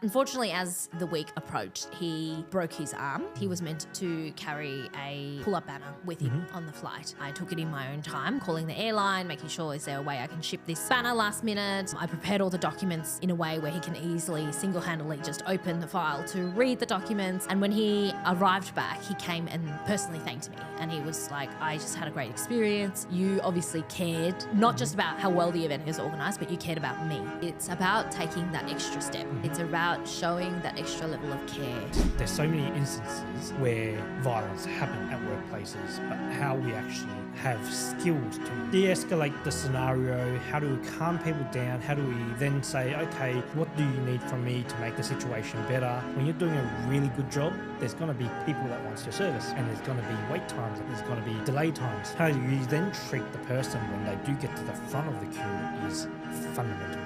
Unfortunately, as the week approached, he broke his arm. He was meant to carry a pull-up banner with him on the flight. I took it in my own time, calling the airline, making sure is there a way I can ship this banner last minute. I prepared all the documents in a way where he can easily single-handedly just open the file to read the documents. And when he arrived back, he came and personally thanked me. And he was like, I just had a great experience. You obviously cared, not just about how well the event is organised, but you cared about me. It's about taking that extra step. It's about showing that extra level of care. There's so many instances where violence happen at workplaces, but how we actually have skills to de-escalate the scenario, how do we calm people down, how do we then say, okay, what do you need from me to make the situation better? When you're doing a really good job, there's going to be people that wants your service, and there's going to be wait times, and there's going to be delay times. How you then treat the person when they do get to the front of the queue is fundamental.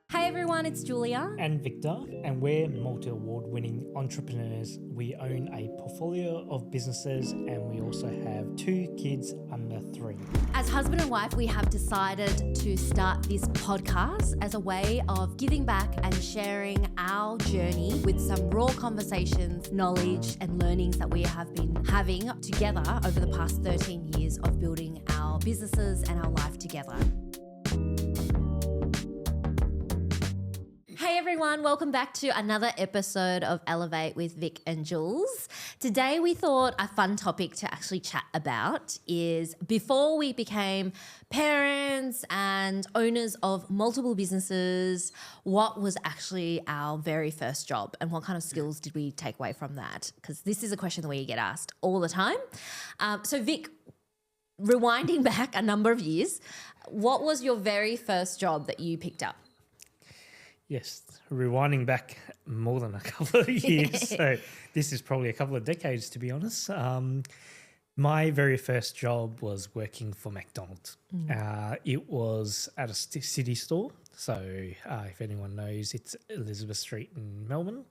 Hey everyone, it's Julia. And Victor, and we're multi-award winning entrepreneurs. We own a portfolio of businesses, and we also have 2 kids under 3. As husband and wife, we have decided to start this podcast as a way of giving back and sharing our journey with some raw conversations, knowledge and learnings that we have been having together over the past 13 years of building our businesses and our life together. Hey everyone, welcome back to another episode of Elevate with Vic and Jules. Today we thought a fun topic to actually chat about is before we became parents and owners of multiple businesses, what was actually our very first job and what kind of skills did we take away from that? Because this is a question that we get asked all the time. So Vic, rewinding back a number of years, what was your very first job that you picked up? Yes, rewinding back more than a couple of years. So this is probably a couple of decades, to be honest. My very first job was working for McDonald's. It was at a city store. So if anyone knows, it's Elizabeth Street in Melbourne.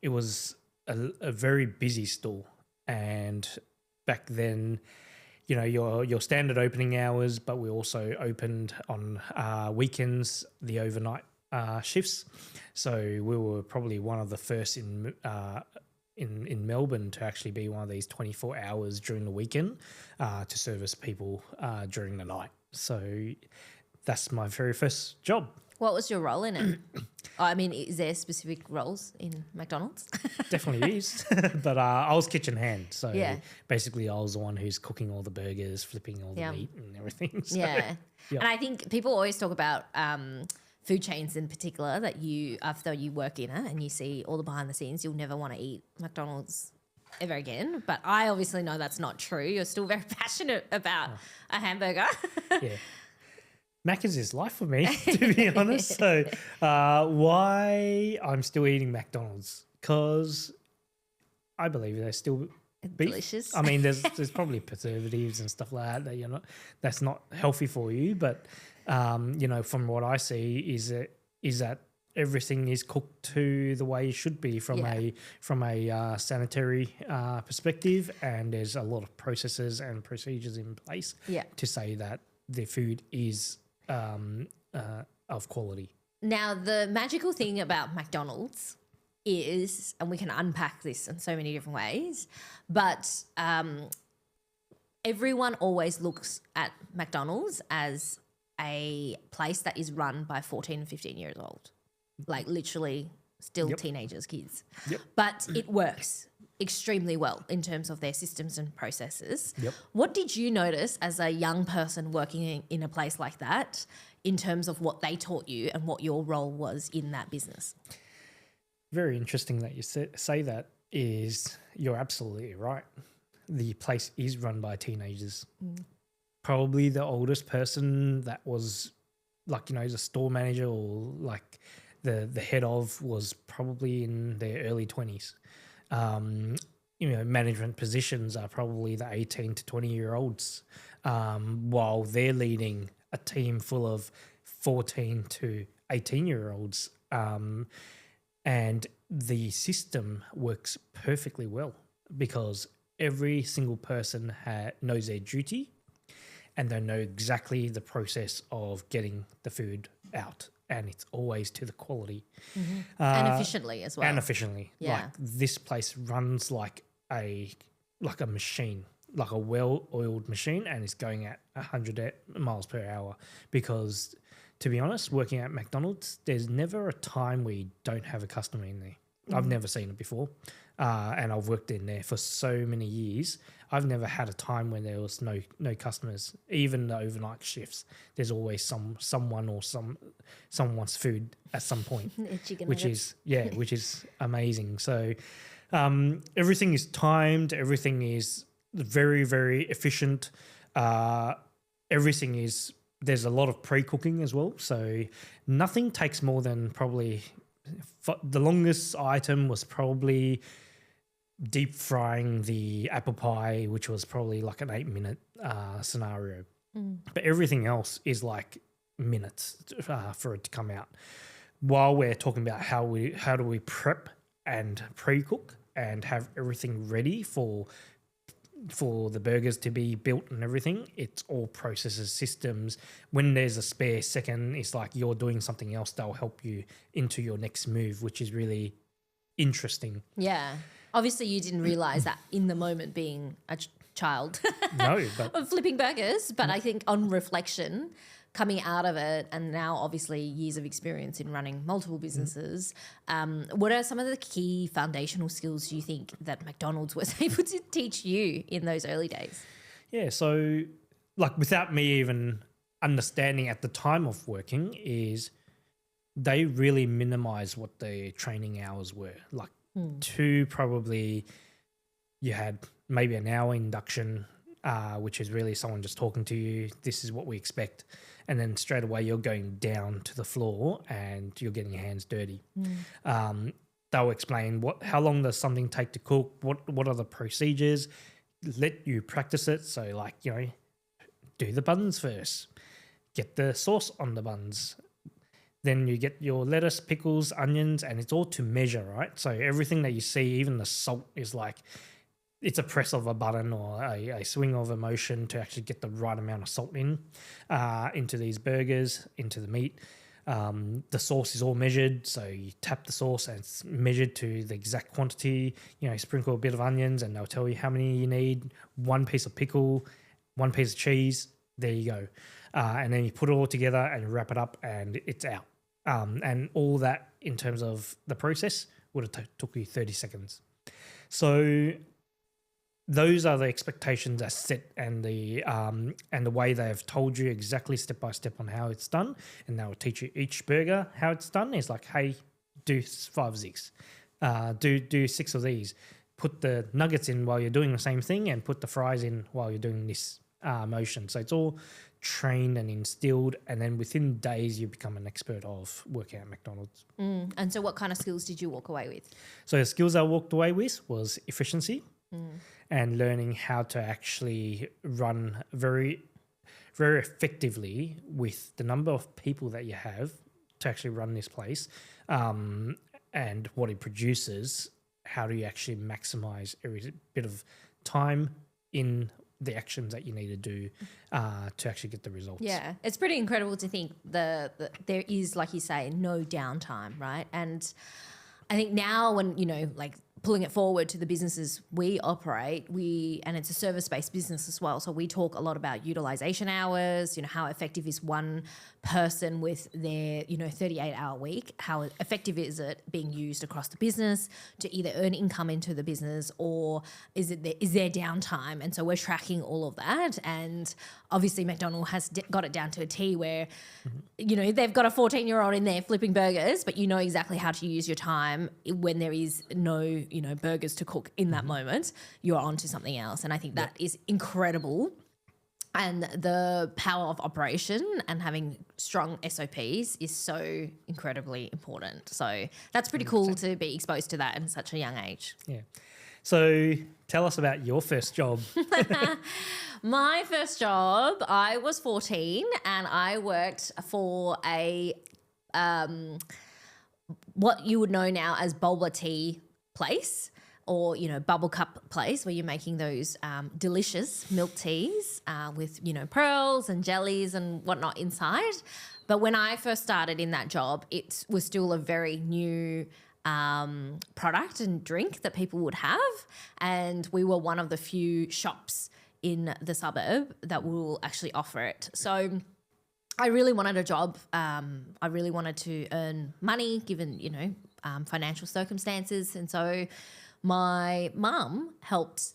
It was a very busy store. And back then, you know, your standard opening hours, but we also opened on weekends, the overnight shifts. So we were probably one of the first in Melbourne to actually be one of these 24 hours during the weekend to service people during the night. So that's my very first job. What was your role in it? I mean, is there specific roles in McDonald's? Definitely is. But I was kitchen hand. So yeah. Basically I was the one who's cooking all the burgers, flipping all the meat and everything. So, yeah. And I think people always talk about food chains in particular that you, after you work in it and you see all the behind the scenes, you'll never want to eat McDonald's ever again. But I obviously know that's not true. You're still very passionate about a hamburger. Yeah. Macca's is life for me, to be honest. So why I'm still eating McDonald's? Because I believe they're still beef. Delicious. I mean, there's probably preservatives and stuff like that that's not healthy for you. But you know, from what I see, is that everything is cooked to the way it should be from a sanitary perspective, and there's a lot of processes and procedures in place to say that the food is of quality. Now, the magical thing about McDonald's is, and we can unpack this in so many different ways, but everyone always looks at McDonald's as a place that is run by 14 and 15 years old, like literally still teenagers, kids. But it works extremely well in terms of their systems and processes. What did you notice as a young person working in a place like that in terms of what they taught you and what your role was in that business? Very interesting that you say that. Is you're absolutely right. The place is run by teenagers. Probably the oldest person that was like, you know, the store manager or like the head of was probably in their early 20s. You know, management positions are probably the 18 to 20-year-olds, while they're leading a team full of 14 to 18-year-olds. And the system works perfectly well because every single person knows their duty and they know exactly the process of getting the food out, and it's always to the quality. And efficiently as well. And efficiently. Yeah. Like this place runs like a machine, like a well-oiled machine, and it's going at 100 miles per hour because, to be honest, working at McDonald's, there's never a time where you don't have a customer in there. I've never seen it before, and I've worked in there for so many years. I've never had a time when there was no customers. Even the overnight shifts, there's always someone or someone wants food at some point, which is amazing. So everything is timed. Everything is very, very efficient. Everything is. There's a lot of pre-cooking as well, so nothing takes more than probably. The longest item was probably deep frying the apple pie, which was probably like an 8-minute scenario. But everything else is like minutes for it to come out. While we're talking about how do we prep and pre-cook and have everything ready for the burgers to be built and everything, it's all processes, systems. When there's a spare second, it's like you're doing something else that'll help you into your next move, which is really interesting. Yeah. Obviously, you didn't realise that in the moment being a child. No, but of flipping burgers. But I think on reflection, coming out of it, and now obviously years of experience in running multiple businesses, what are some of the key foundational skills you think that McDonald's was able to teach you in those early days? yeah, so like without me even understanding at the time of working, is they really minimize what the training hours were. Like probably you had maybe an hour induction, which is really someone just talking to you. This is what we expect. And then straight away you're going down to the floor and you're getting your hands dirty. They'll explain how long does something take to cook, what are the procedures, let you practice it. So like, do the buns first, get the sauce on the buns. Then you get your lettuce, pickles, onions, and it's all to measure, right? So everything that you see, even the salt, is like it's a press of a button or a swing of a motion to actually get the right amount of salt into these burgers, into the meat. The sauce is all measured, so you tap the sauce and it's measured to the exact quantity. Sprinkle a bit of onions and they'll tell you how many you need. 1 piece of pickle, 1 piece of cheese. There you go. And then you put it all together and wrap it up and it's out. And all that in terms of the process would have took you 30 seconds. So those are the expectations that set and the way they've told you exactly step by step on how it's done, and they will teach you each burger how it's done. It's like, hey, do 5 of these, do 6 of these, put the nuggets in while you're doing the same thing, and put the fries in while you're doing this motion. So it's all trained and instilled, and then within days you become an expert of working at McDonald's. And so what kind of skills did you walk away with? So the skills I walked away with was efficiency and learning how to actually run very, very effectively with the number of people that you have to actually run this place, and what it produces. How do you actually maximize every bit of time in the actions that you need to do to actually get the results? Yeah, it's pretty incredible to think there is, like you say, no downtime, right? And I think now when, like pulling it forward to the businesses we operate, and it's a service-based business as well, so we talk a lot about utilization hours, how effective is one person with their 38-hour week, how effective is it being used across the business to either earn income into the business, or is there downtime? And so we're tracking all of that, and obviously McDonald's has got it down to a T where they've got a 14-year-old in there flipping burgers, but you know exactly how to use your time when there is no burgers to cook in that moment. You're on to something else, and I think that is incredible. And the power of operation and having strong SOPs is so incredibly important. So that's pretty cool to be exposed to that at such a young age. Yeah. So tell us about your first job. My first job, I was 14 and I worked for a what you would know now as boba tea place, or bubble cup place, where you're making those delicious milk teas with pearls and jellies and whatnot inside. But when I first started in that job, it was still a very new product and drink that people would have. And we were one of the few shops in the suburb that will actually offer it. So I really wanted a job. I really wanted to earn money given, financial circumstances. And so my mum helped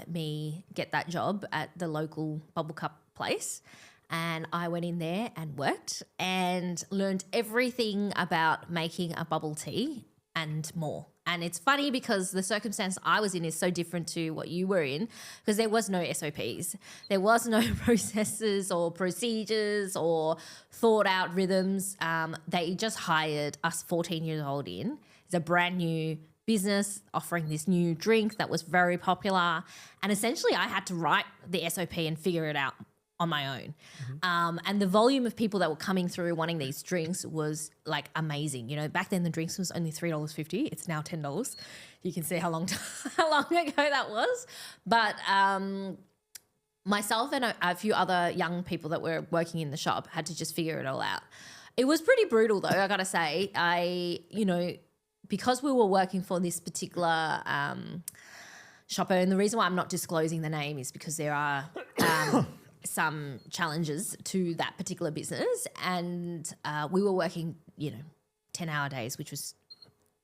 me get that job at the local bubble cup place. And I went in there and worked and learned everything about making a bubble tea and more. And it's funny because the circumstance I was in is so different to what you were in, because there was no SOPs. There was no processes or procedures or thought out rhythms. They just hired us 14 years old in. It's a brand new business offering this new drink that was very popular. And essentially I had to write the SOP and figure it out on my own. And the volume of people that were coming through wanting these drinks was like amazing. Back then the drinks was only $3.50. It's now $10. You can see how long ago that was. But myself and a few other young people that were working in the shop had to just figure it all out. It was pretty brutal though, I gotta say. Because we were working for this particular shopper, and the reason why I'm not disclosing the name is because there are some challenges to that particular business, and we were working 10-hour days, which was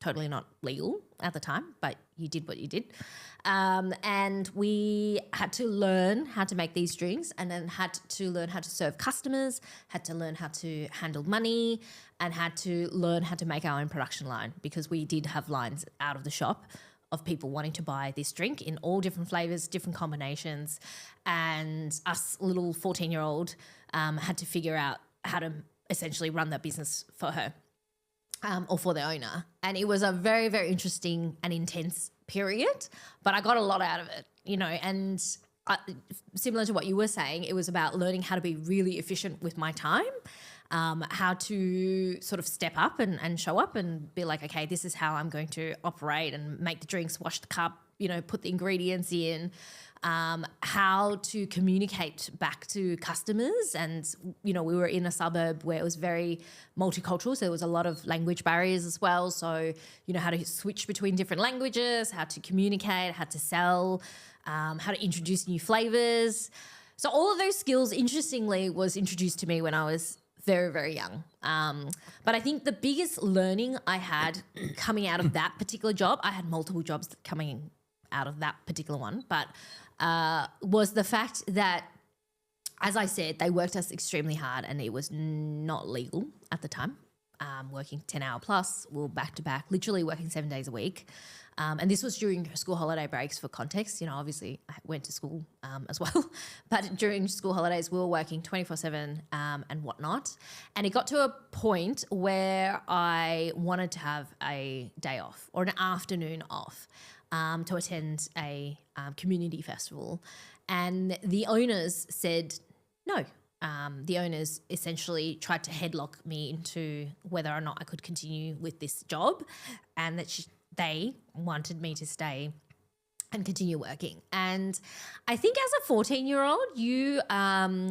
totally not legal at the time, but you did what you did. And we had to learn how to make these drinks, and then had to learn how to serve customers, had to learn how to handle money, and had to learn how to make our own production line, because we did have lines out of the shop of people wanting to buy this drink in all different flavors, different combinations. And us little 14-year-old had to figure out how to essentially run that business for her or for the owner. And it was a very, very interesting and intense period, but I got a lot out of it, and similar to what you were saying, it was about learning how to be really efficient with my time. How to sort of step up and show up and be like, okay, this is how I'm going to operate and make the drinks, wash the cup, put the ingredients in, how to communicate back to customers. And, we were in a suburb where it was very multicultural, so there was a lot of language barriers as well. So, how to switch between different languages, how to communicate, how to sell, how to introduce new flavors. So all of those skills, interestingly, was introduced to me when I was very, very young. But I think the biggest learning I had coming out of that particular job, I had multiple jobs coming out of that particular one, but was the fact that, as I said, they worked us extremely hard and it was not legal at the time. Working 10-hour plus, we were back to back, literally working 7 days a week. And this was during school holiday breaks, for context. Obviously I went to school as well, but during school holidays we were working 24/7 and whatnot. And it got to a point where I wanted to have a day off or an afternoon off to attend a community festival. And the owners said no. The owners essentially tried to headlock me into whether or not I could continue with this job, and that they wanted me to stay and continue working. And I think as a 14-year-old, you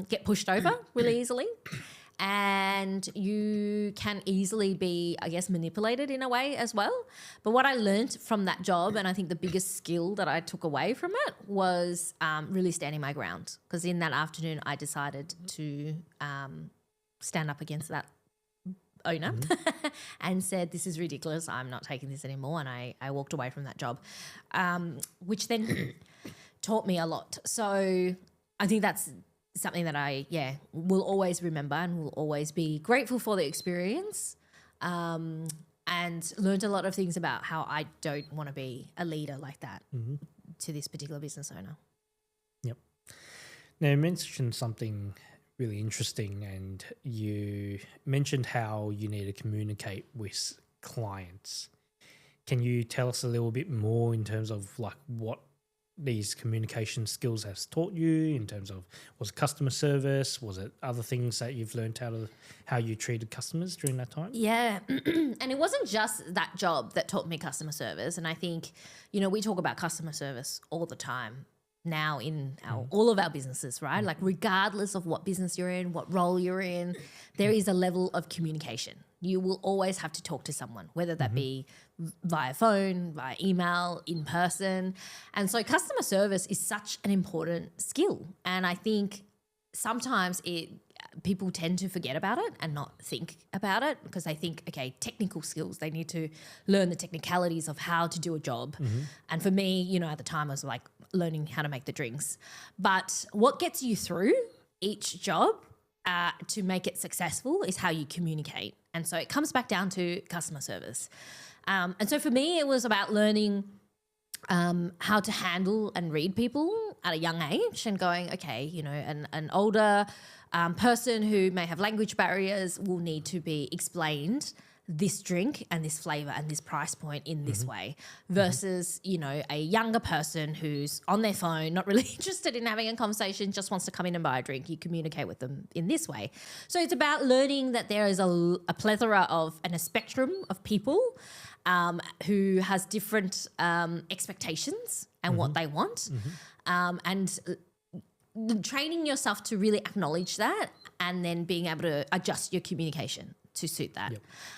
get pushed over really easily, and you can easily be, I guess, manipulated in a way as well. But what I learned from that job, and I think the biggest skill that I took away from it, was really standing my ground. Because in that afternoon, I decided to stand up against that owner and said, this is ridiculous, I'm not taking this anymore. And I walked away from that job, which then taught me a lot. So I think that's something that I will always remember and will always be grateful for the experience, and learned a lot of things about how I don't want to be a leader like that to this particular business owner. Yep. Now, you mentioned something really interesting, and you mentioned how you need to communicate with clients. Can you tell us a little bit more in terms of like what these communication skills has taught you, in terms of, was it customer service? Was it other things that you've learned out of how you treated customers during that time? Yeah. And it wasn't just that job that taught me customer service. And I think, we talk about customer service all the time, now in all of our businesses, right? Like regardless of what business you're in, what role you're in, there is a level of communication. You will always have to talk to someone, whether that be via phone, via email, in person. And so customer service is such an important skill. And I think sometimes people tend to forget about it and not think about it because they think, okay, technical skills, they need to learn the technicalities of how to do a job. And for me, you know, at the time I was like learning how to make the drinks. But what gets you through each job to make it successful is how you communicate. And so it comes back down to customer service. And so for me, it was about learning how to handle and read people at a young age and going, okay, you know, an older person who may have language barriers will need to be explained this drink and this flavor and this price point in this way versus, you know, a younger person who's on their phone, not really interested in having a conversation, just wants to come in and buy a drink. You communicate with them in this way. So it's about learning that there is a plethora of and a spectrum of people who has different expectations and what they want. And training yourself to really acknowledge that and then being able to adjust your communication to suit that.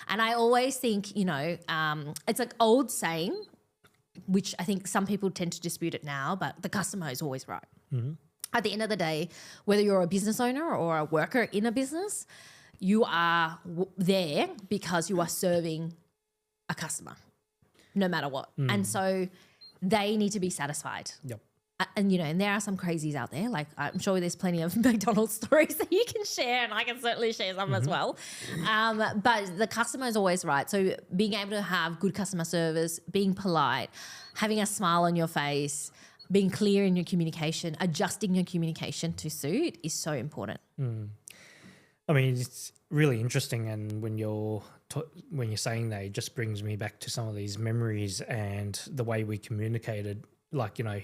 And I always think, you know, it's like old saying, which I think some people tend to dispute it now, but the customer is always right. At the end of the day, whether you're a business owner or a worker in a business, you are there because you are serving a customer, no matter what. And so they need to be satisfied. And, you know, and there are some crazies out there. Like I'm sure there's plenty of McDonald's stories that you can share and I can certainly share some as well. But the customer is always right. So being able to have good customer service, being polite, having a smile on your face, being clear in your communication, adjusting your communication to suit is so important. I mean, it's really interesting. And when you're saying that, it just brings me back to some of these memories and the way we communicated, like, you know,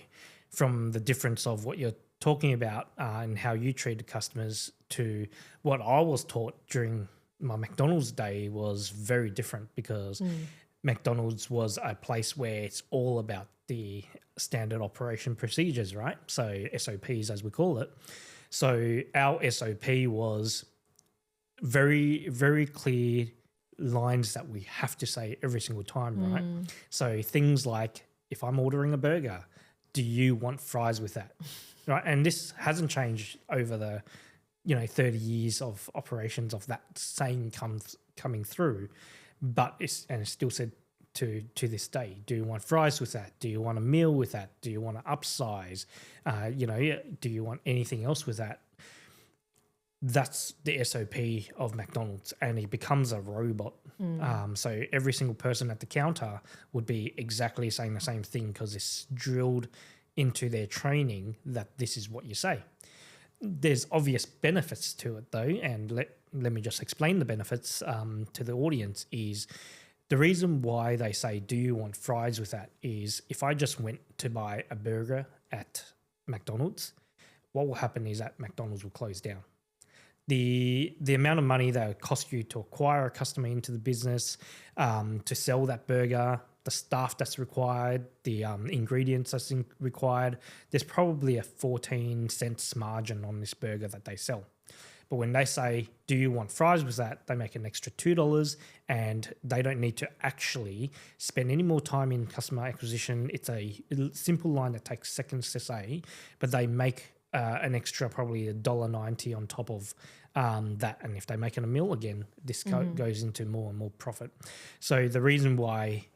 from the difference of what you're talking about and how you treated customers to what I was taught during my McDonald's day was very different because McDonald's was a place where it's all about the standard operation procedures, right? So SOPs, as we call it. So our SOP was very, very clear lines that we have to say every single time, right? So things like, if I'm ordering a burger, do you want fries with that? Right. And this hasn't changed over the, 30 years of operations of that saying coming through, but it's still said to this day, do you want fries with that? Do you want a meal with that? Do you want to upsize? Do you want anything else with that? That's the SOP of McDonald's, and it becomes a robot. So every single person at the counter would be exactly saying the same thing because it's drilled into their training that this is what you say. There's obvious benefits to it though, and let me just explain the benefits to the audience. Is the reason why they say, do you want fries with that, is if I just went to buy a burger at McDonald's, what will happen is that McDonald's will close down. The amount of money that would cost you to acquire a customer into the business, to sell that burger, the staff that's required, the ingredients that's required, there's probably a 14 cents margin on this burger that they sell. But when they say, do you want fries with that, they make an extra $2 and they don't need to actually spend any more time in customer acquisition. It's a simple line that takes seconds to say, but they make an extra probably $1.90 on top of that. And if they make it a meal again, this goes into more and more profit. So the reason why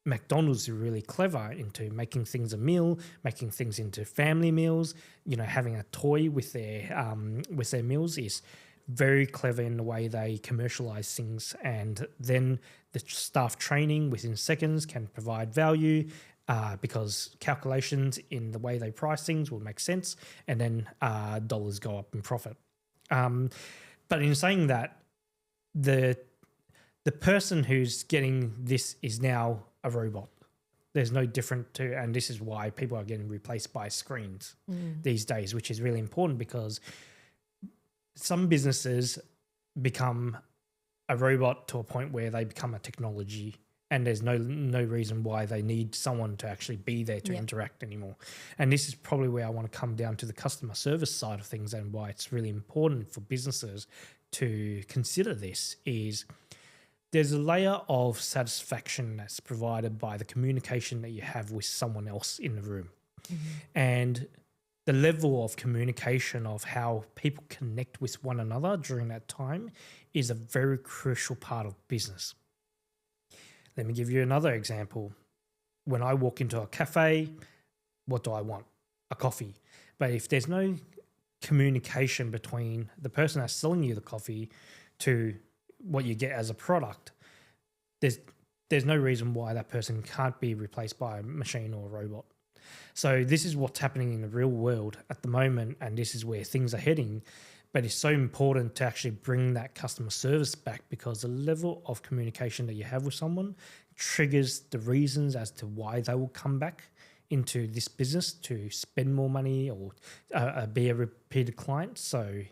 McDonald's is really clever into making things a meal, making things into family meals, having a toy with their meals is very clever in the way they commercialize things. And then the staff training within seconds can provide value, because calculations in the way they price things will make sense, and then dollars go up in profit. But in saying that, the person who's getting this is now a robot. There's no different to, and this is why people are getting replaced by screens these days, which is really important because some businesses become a robot to a point where they become a technology and there's no reason why they need someone to actually be there to interact anymore. And this is probably where I want to come down to the customer service side of things, and why it's really important for businesses to consider this is there's a layer of satisfaction that's provided by the communication that you have with someone else in the room. And the level of communication of how people connect with one another during that time is a very crucial part of business. Let me give you another example. When I walk into a cafe, what do I want? A coffee. But if there's no communication between the person that's selling you the coffee to what you get as a product, there's no reason why that person can't be replaced by a machine or a robot. So this is what's happening in the real world at the moment, and this is where things are heading. But it's so important to actually bring that customer service back, because the level of communication that you have with someone triggers the reasons as to why they will come back into this business to spend more money or be a repeated client. So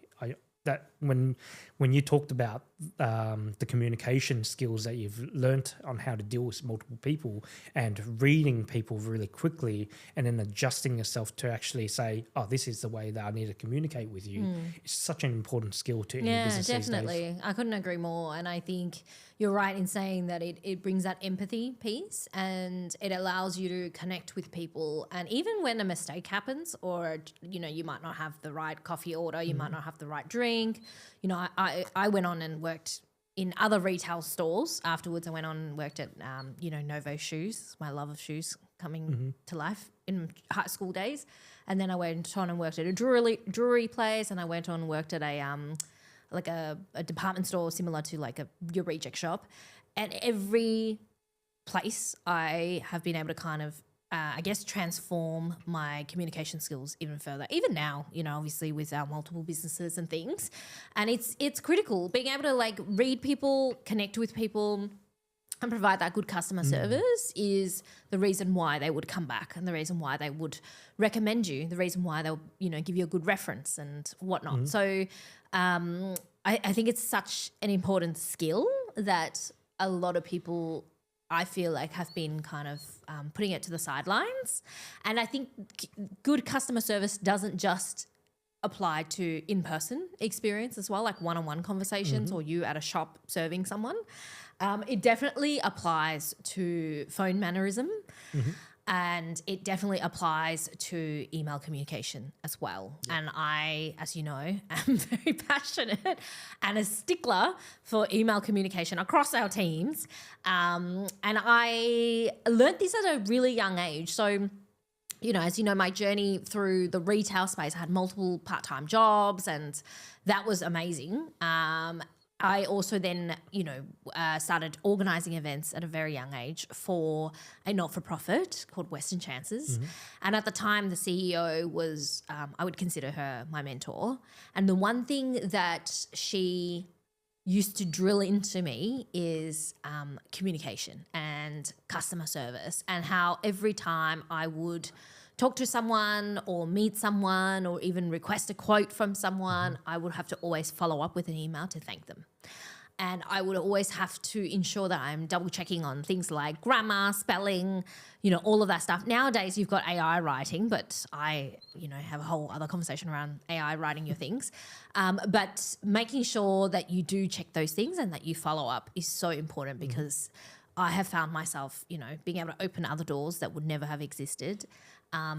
that when you talked about the communication skills that you've learnt on how to deal with multiple people and reading people really quickly and then adjusting yourself to actually say, oh, this is the way that I need to communicate with you, it's such an important skill to any business these days. Yeah, definitely. I couldn't agree more. And I think you're right in saying that it brings that empathy piece, and it allows you to connect with people. And even when a mistake happens, or, you might not have the right coffee order, you might not have the right drink. I went on and worked in other retail stores. Afterwards, I went on and worked at, Novo Shoes, my love of shoes coming to life in high school days. And then I went on and worked at a jewelry place, and I went on and worked at a department store similar to your reject shop. And every place I have been able to kind of transform my communication skills even further. Even now, obviously with our multiple businesses and things. And it's critical. Being able to read people, connect with people, and provide that good customer service is the reason why they would come back, and the reason why they would recommend you, the reason why they'll, give you a good reference and whatnot. So I think it's such an important skill that a lot of people, I feel like, have been kind of putting it to the sidelines. And I think good customer service doesn't just apply to in-person experience as well, like one-on-one conversations or you at a shop serving someone. It definitely applies to phone mannerism, and it definitely applies to email communication as well. Yeah. And I, as you know, am very passionate and a stickler for email communication across our teams. And I learnt this at a really young age. So, as you know, my journey through the retail space, I had multiple part-time jobs, and that was amazing. I also then, started organising events at a very young age for a not-for-profit called Western Chances. And at the time, the CEO was, I would consider her my mentor. And the one thing that she used to drill into me is communication and customer service, and how every time I would talk to someone or meet someone or even request a quote from someone, I would have to always follow up with an email to thank them. And I would always have to ensure that I'm double checking on things like grammar, spelling, all of that stuff. Nowadays you've got AI writing, but I, have a whole other conversation around AI writing your things. But making sure that you do check those things and that you follow up is so important, because I have found myself, being able to open other doors that would never have existed,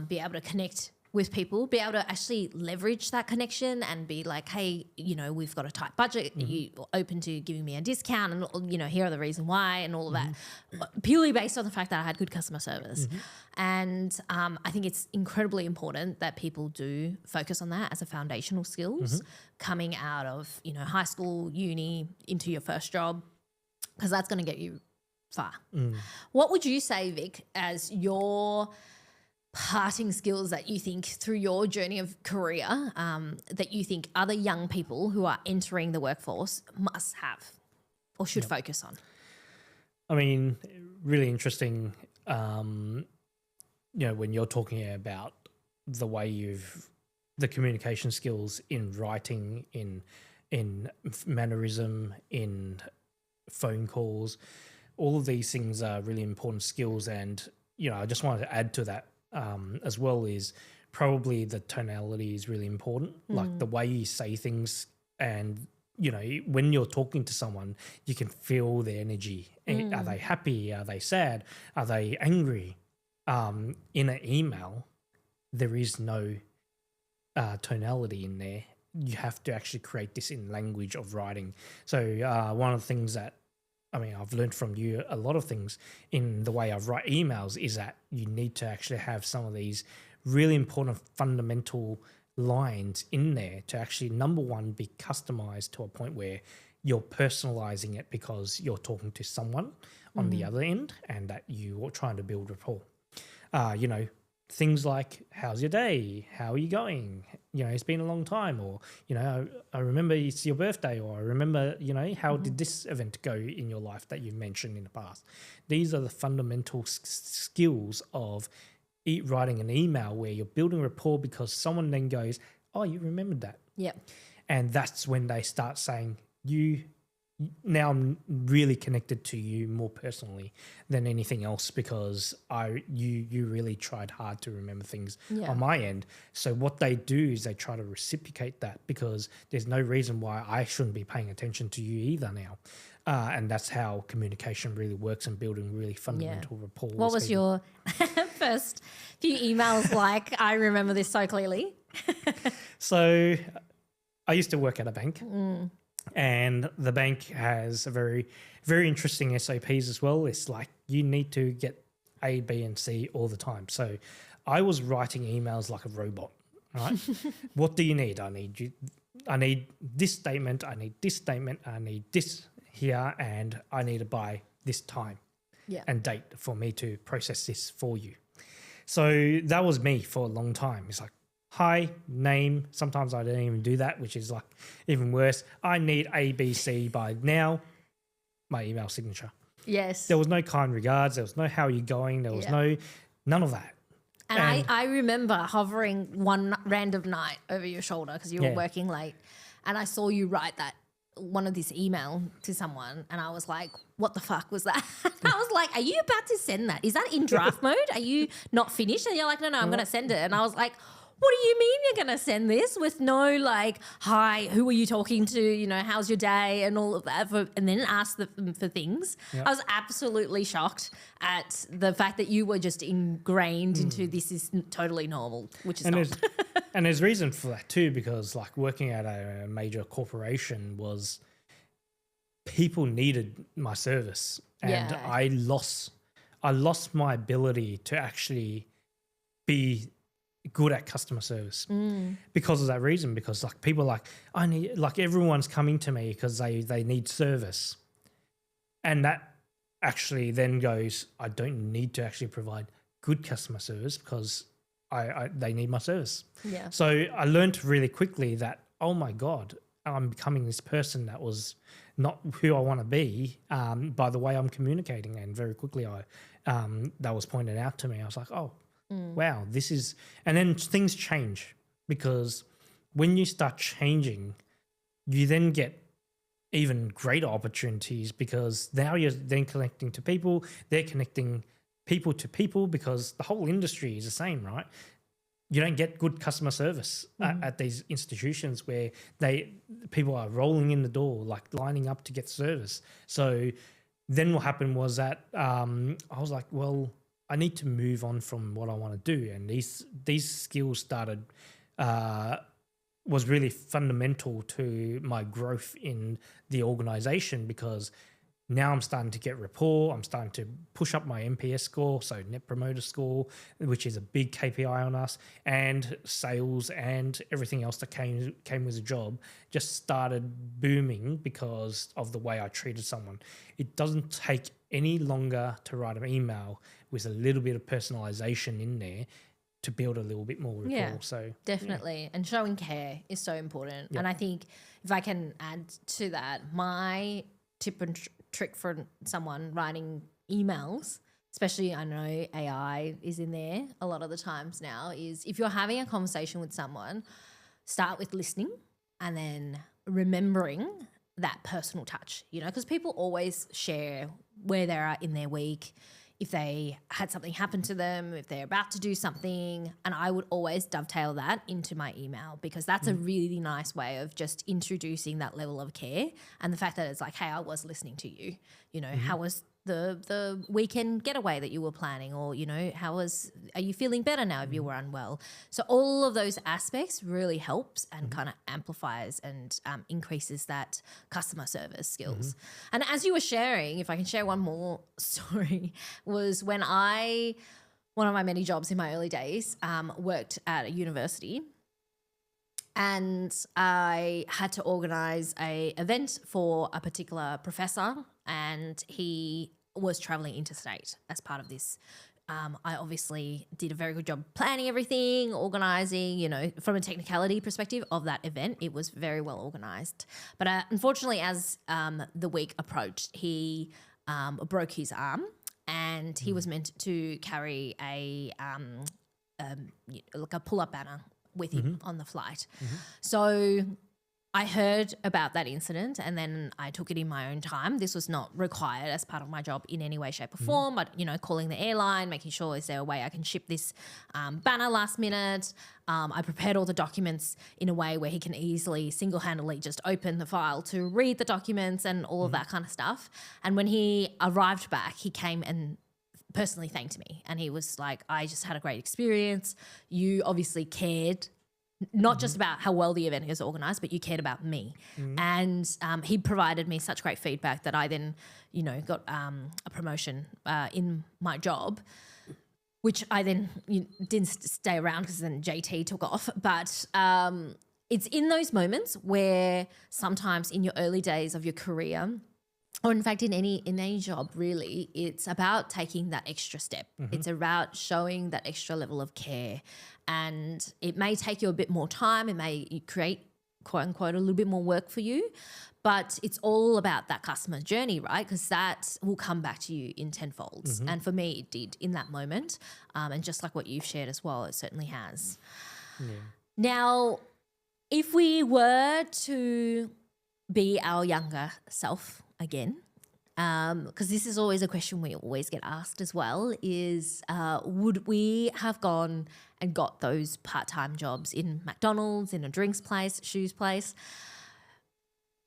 be able to connect with people, be able to actually leverage that connection and be like, hey, we've got a tight budget, you open to giving me a discount, and, here are the reason why, and all of that, purely based on the fact that I had good customer service. And I think it's incredibly important that people do focus on that as a foundational skills coming out of, high school, uni, into your first job, because that's going to get you far. What would you say, Vic, as your parting skills that you think through your journey of career that you think other young people who are entering the workforce must have or should focus on? I mean, really interesting, when you're talking about the way the communication skills in writing, in mannerism, in phone calls. all of these things are really important skills. And, I just wanted to add to that as well is probably the tonality is really important, like the way you say things. And, when you're talking to someone, you can feel their energy. Are they happy? Are they sad? Are they angry? In an email, there is no tonality in there. You have to actually create this in language of writing. So one of the things that, I've learned from you a lot of things in the way I write emails is that you need to actually have some of these really important fundamental lines in there to actually, number one, be customized to a point where you're personalizing it because you're talking to someone on the other end and that you are trying to build rapport. Things like, how's your day? How are you going? It's been a long time. Or, I remember it's your birthday. Or I remember, how did this event go in your life that you mentioned in the past? These are the fundamental skills of writing an email where you're building rapport because someone then goes, oh, you remembered that. Yeah. And that's when they start saying, now I'm really connected to you more personally than anything else because you really tried hard to remember things on my end. So what they do is they try to reciprocate that because there's no reason why I shouldn't be paying attention to you either now. And that's how communication really works and building really fundamental rapport. What was your first few emails like? I remember this so clearly. So I used to work at a bank. And the bank has a very, very interesting SOPs as well. It's like you need to get A, B, and C all the time. So I was writing emails like a robot, right? What do you need? I need this statement. I need this statement. I need this here, and I need to buy this time and date for me to process this for you. So that was me for a long time. It's like, hi, name. Sometimes I don't even do that, which is like even worse. I need ABC by now, my email signature. Yes. There was no kind regards. There was no how are you going. There was none of that. And I remember hovering one random night over your shoulder because you were working late and I saw you write one of this email to someone and I was like, what the fuck was that? I was like, are you about to send that? Is that in draft mode? Are you not finished? And you're like, no, I'm going to send it. And I was like, what do you mean you're going to send this with no like, hi, who are you talking to? How's your day and all of that and then ask them for things. Yep. I was absolutely shocked at the fact that you were just ingrained into this is totally normal, which is not. And there's reason for that too, because like working at a major corporation was people needed my service and I lost my ability to actually be good at customer service because of that reason, because like people everyone's coming to me because they need service, and that actually then goes, I don't need to actually provide good customer service because they need my service. So I learned really quickly that, oh my God, I'm becoming this person that was not who I want to be by the way I'm communicating. And very quickly that was pointed out to me. I was like, oh, wow, this is, and then things change because when you start changing, you then get even greater opportunities because now you're then connecting to people, they're connecting people to people because the whole industry is the same, right? You don't get good customer service at these institutions where people are rolling in the door, like lining up to get service. So then what happened was that I was like, well, I need to move on from what I want to do. And these skills started, was really fundamental to my growth in the organization because now I'm starting to get rapport. I'm starting to push up my NPS score, so Net Promoter Score, which is a big KPI on us, and sales and everything else that came with the job just started booming because of the way I treated someone. It doesn't take any longer to write an email with a little bit of personalization in there to build a little bit more rapport. Yeah, so definitely. And showing care is so important. Yep. And I think if I can add to that, my tip and trick for someone writing emails, especially I know AI is in there a lot of the times now, is if you're having a conversation with someone, start with listening and then remembering that personal touch, because people always share where they're at in their week, if they had something happen to them, if they're about to do something. And I would always dovetail that into my email, because that's a really nice way of just introducing that level of care, and the fact that it's like, hey, I was listening to you. How was the weekend getaway that you were planning, or are you feeling better now if you were unwell? So all of those aspects really helps and kind of amplifies and increases that customer service skills. And as you were sharing, if I can share one more story, was when one of my many jobs in my early days, worked at a university, and I had to organise a event for a particular professor, and he was travelling interstate as part of this. I obviously did a very good job planning everything, organising, from a technicality perspective of that event. It was very well organised. But unfortunately, as the week approached, he broke his arm, and he was meant to carry like a pull-up banner with him on the flight. So I heard about that incident, and then I took it in my own time. This was not required as part of my job in any way, shape or form, but, calling the airline, making sure is there a way I can ship this banner last minute. I prepared all the documents in a way where he can easily single-handedly just open the file to read the documents and all of that kind of stuff. And when he arrived back, he came and personally thanked me, and he was like, I just had a great experience. You obviously cared, not just about how well the event is organised, but you cared about me. And he provided me such great feedback that I then, got a promotion in my job, which I then didn't stay around because then JT took off. But it's in those moments where sometimes in your early days of your career, or in fact in any job really, it's about taking that extra step. It's about showing that extra level of care, and it may take you a bit more time. It may create, quote unquote, a little bit more work for you, but it's all about that customer journey, right? Because that will come back to you in tenfolds. And for me, it did in that moment. And just like what you've shared as well, it certainly has. Yeah. Now, if we were to be our younger self again, because this is always a question we always get asked as well, is would we have gone and got those part-time jobs in McDonald's, in a drinks place, shoes place?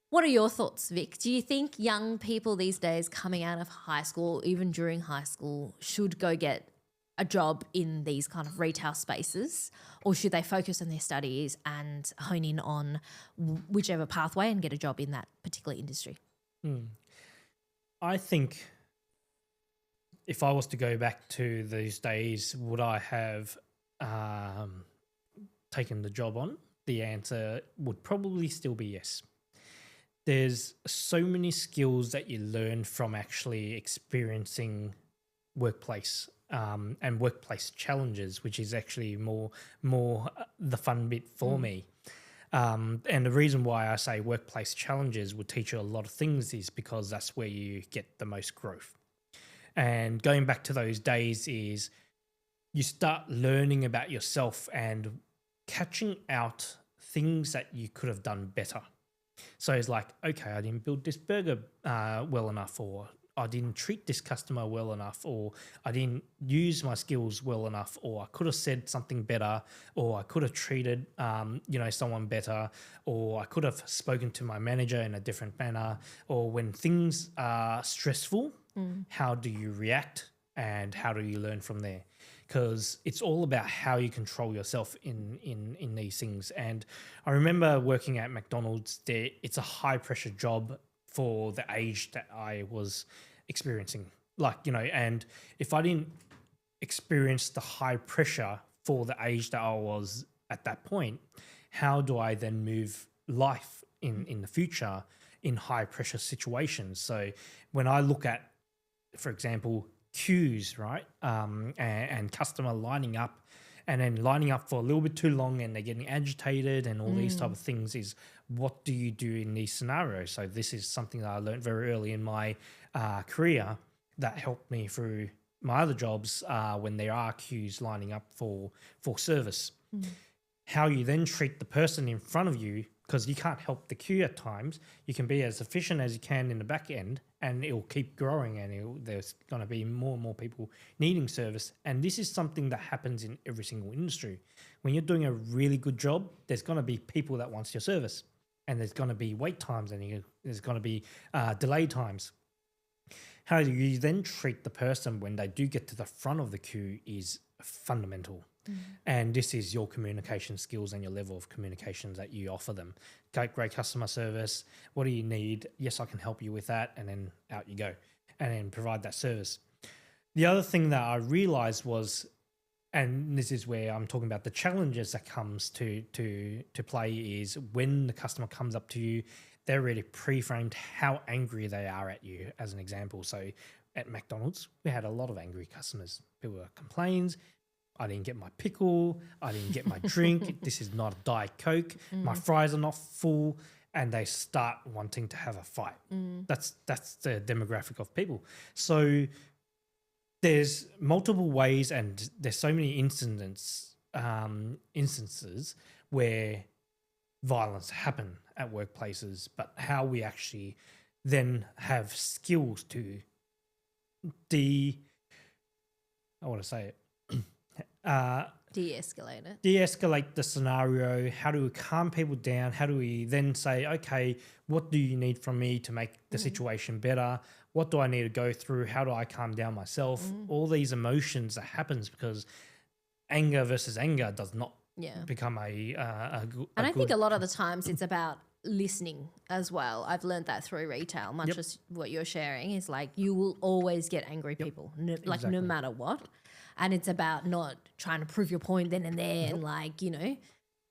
What are your thoughts, Vic? Do you think young people these days coming out of high school, even during high school, should go get a job in these kind of retail spaces, or should they focus on their studies and hone in on whichever pathway and get a job in that particular industry? I think if I was to go back to these days, would I have taken the job on? The answer would probably still be yes. There's so many skills that you learn from actually experiencing workplace and workplace challenges, which is actually more the fun bit for me. And the reason why I say workplace challenges would teach you a lot of things is because that's where you get the most growth. And going back to those days is you start learning about yourself and catching out things that you could have done better. So it's like, okay, I didn't build this burger well enough, or I didn't treat this customer well enough, or I didn't use my skills well enough, or I could have said something better, or I could have treated, someone better, or I could have spoken to my manager in a different manner. Or when things are stressful, how do you react and how do you learn from there? Because it's all about how you control yourself in these things. And I remember working at McDonald's. It's a high pressure job for the age that I was experiencing. And if I didn't experience the high pressure for the age that I was at that point, how do I then move life in the future in high pressure situations? So when I look at, for example, queues, right, and customer lining up, and then lining up for a little bit too long and they're getting agitated and all these type of things, is what do you do in these scenarios? So this is something that I learned very early in my career that helped me through my other jobs when there are queues lining up for service. How you then treat the person in front of you, because you can't help the queue at times. You can be as efficient as you can in the back end and it'll keep growing, and there's going to be more and more people needing service. And this is something that happens in every single industry. When you're doing a really good job, there's going to be people that wants your service, and there's going to be wait times, and there's going to be delay times. How you then treat the person when they do get to the front of the queue is fundamental. And this is your communication skills and your level of communications that you offer them. Great customer service. What do you need? Yes, I can help you with that. And then out you go, and then provide that service. The other thing that I realized was, and this is where I'm talking about the challenges that comes to play, is when the customer comes up to you, they're already pre-framed how angry they are at you, as an example. So at McDonald's, we had a lot of angry customers. People were complains. I didn't get my pickle. I didn't get my drink. This is not a Diet Coke. My fries are not full. And they start wanting to have a fight. That's the demographic of people. So there's multiple ways, and there's so many instances where violence happen at workplaces, but how we actually then have skills to de-escalate the scenario. How do we calm people down? How do we then say, okay, what do you need from me to make the situation better? What do I need to go through? How do I calm down myself? All these emotions that happens, because anger versus anger does not become a and I think a lot of the times it's about listening as well. I've learned that through retail, much as what you're sharing is like, you will always get angry people, no matter what. And it's about not trying to prove your point then and there and like,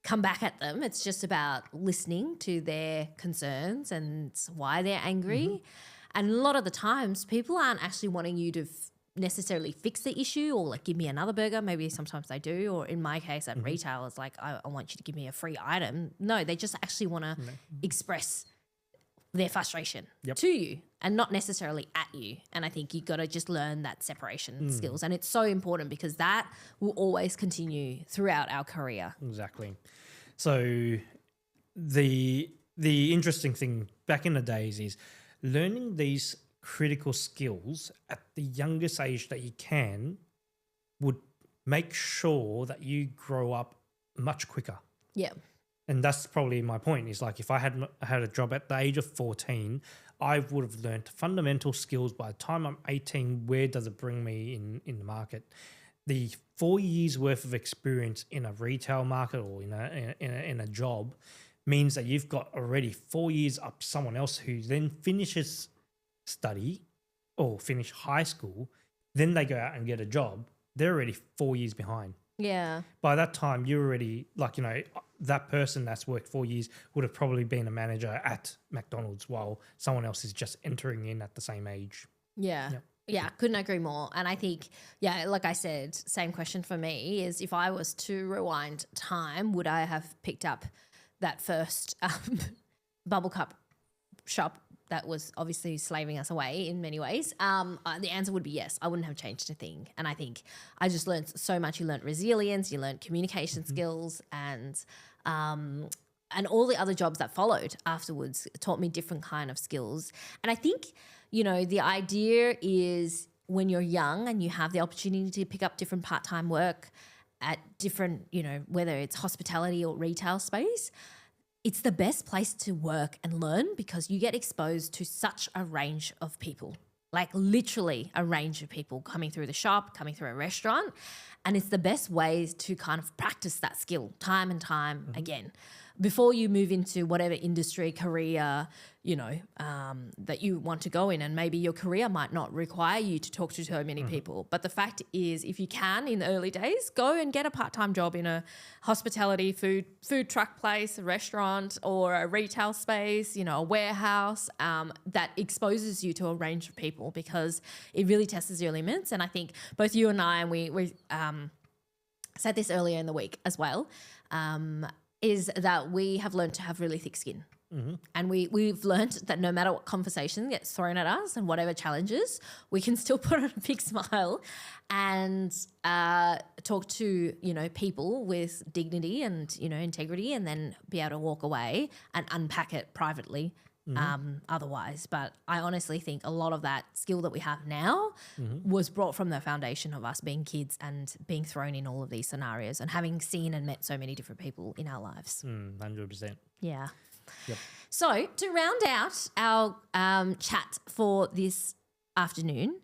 come back at them. It's just about listening to their concerns and why they're angry. And a lot of the times people aren't actually wanting you to necessarily fix the issue or like give me another burger. Maybe sometimes they do. Or in my case at retail, it's like, I want you to give me a free item. No, they just actually want to express their frustration to you and not necessarily at you. And I think you've got to just learn that separation skills. And it's so important because that will always continue throughout our career. Exactly. So the interesting thing back in the days is learning these critical skills at the youngest age that you can would make sure that you grow up much quicker. Yeah. And that's probably my point, is like if I had a job at the age of 14, I would have learned fundamental skills by the time I'm 18. Where does it bring me in the market? The 4 years worth of experience in a retail market or in a job means that you've got already 4 years up someone else who then finishes study or finish high school, then they go out and get a job. They're already 4 years behind. Yeah. By that time, you're already that person that's worked 4 years would have probably been a manager at McDonald's while someone else is just entering in at the same age. Yeah. Yep. Yeah, couldn't agree more. And I think, like I said, same question for me is, if I was to rewind time, would I have picked up that first bubble cup shop that was obviously slaving us away in many ways? The answer would be yes. I wouldn't have changed a thing. And I think I just learned so much. You learned resilience, you learned communication skills, and all the other jobs that followed afterwards taught me different kind of skills. And I think, the idea is when you're young and you have the opportunity to pick up different part-time work at different, whether it's hospitality or retail space, it's the best place to work and learn because you get exposed to such a range of people, like literally a range of people coming through the shop, coming through a restaurant. And it's the best ways to kind of practice that skill time and time again before you move into whatever industry, career, that you want to go in. And maybe your career might not require you to talk to so many people. But the fact is, if you can in the early days, go and get a part-time job in a hospitality, food truck place, a restaurant or a retail space, a warehouse that exposes you to a range of people because it really tests your limits. And I think both you and I, and we said this earlier in the week as well, is that we have learned to have really thick skin. And we've learned that no matter what conversation gets thrown at us and whatever challenges, we can still put on a big smile and talk to, people with dignity and, integrity, and then be able to walk away and unpack it privately otherwise. But I honestly think a lot of that skill that we have now was brought from the foundation of us being kids and being thrown in all of these scenarios and having seen and met so many different people in our lives. 100%. Yeah. Yep. So to round out our chat for this afternoon,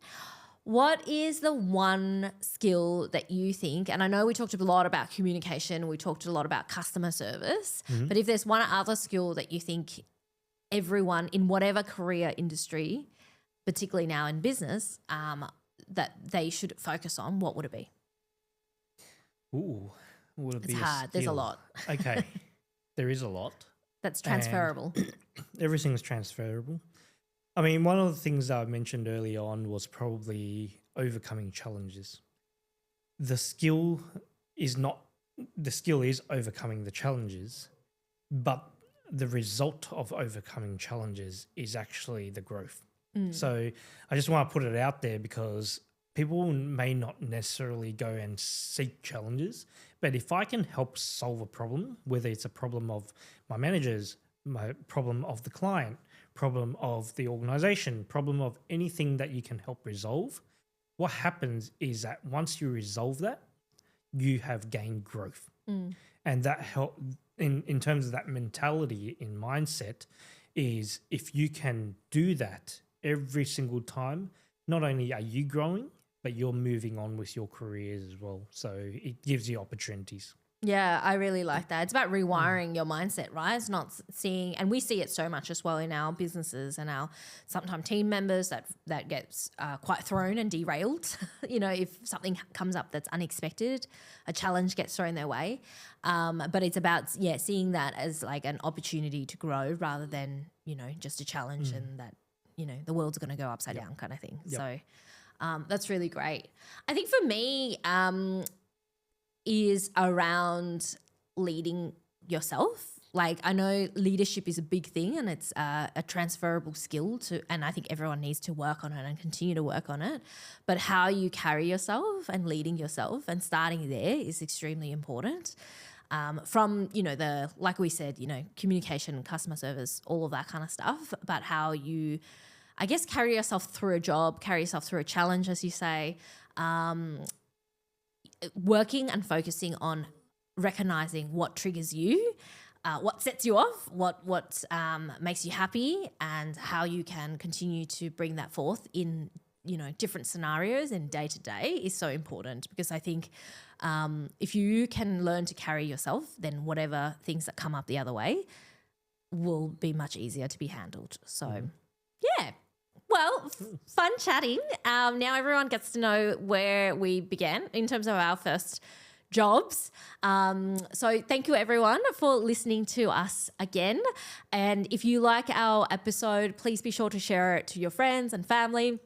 what is the one skill that you think, and I know we talked a lot about communication, we talked a lot about customer service, but if there's one other skill that you think everyone in whatever career industry, particularly now in business, that they should focus on, what would it be? Ooh, would it It's be hard. There's a lot. Okay, there is a lot. That's transferable. Everything's transferable. I mean, one of the things that I mentioned early on was probably overcoming challenges. The skill is overcoming the challenges, but the result of overcoming challenges is actually the growth. So I just want to put it out there because people may not necessarily go and seek challenges, but if I can help solve a problem, whether it's a problem of my managers, my problem of the client, problem of the organization, problem of anything that you can help resolve, what happens is that once you resolve that, you have gained growth. And that help in terms of that mentality in mindset is if you can do that every single time, not only are you growing, but you're moving on with your careers as well. So it gives you opportunities. Yeah, I really like that. It's about rewiring your mindset, right? It's not seeing, and we see it so much as well in our businesses and our sometimes team members that gets quite thrown and derailed. If something comes up that's unexpected, a challenge gets thrown their way. But it's about, seeing that as like an opportunity to grow rather than, just a challenge and that, the world's going to go upside down kind of thing. Yep. So that's really great. I think for me, is around leading yourself. Like, I know leadership is a big thing and it's a transferable skill and I think everyone needs to work on it and continue to work on it. But how you carry yourself and leading yourself and starting there is extremely important. From, like we said, communication, customer service, all of that kind of stuff, but how you, I guess, carry yourself through a job, carry yourself through a challenge, as you say, working and focusing on recognizing what triggers you, what sets you off, what makes you happy, and how you can continue to bring that forth in different scenarios and day to day is so important, because I think if you can learn to carry yourself, then whatever things that come up the other way will be much easier to be handled. So yeah. Well, fun chatting. Now everyone gets to know where we began in terms of our first jobs. So thank you everyone for listening to us again. And if you like our episode, please be sure to share it to your friends and family.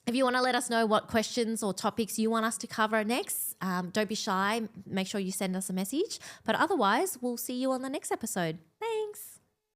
If you want to let us know what questions or topics you want us to cover next, don't be shy. Make sure you send us a message. But otherwise, we'll see you on the next episode.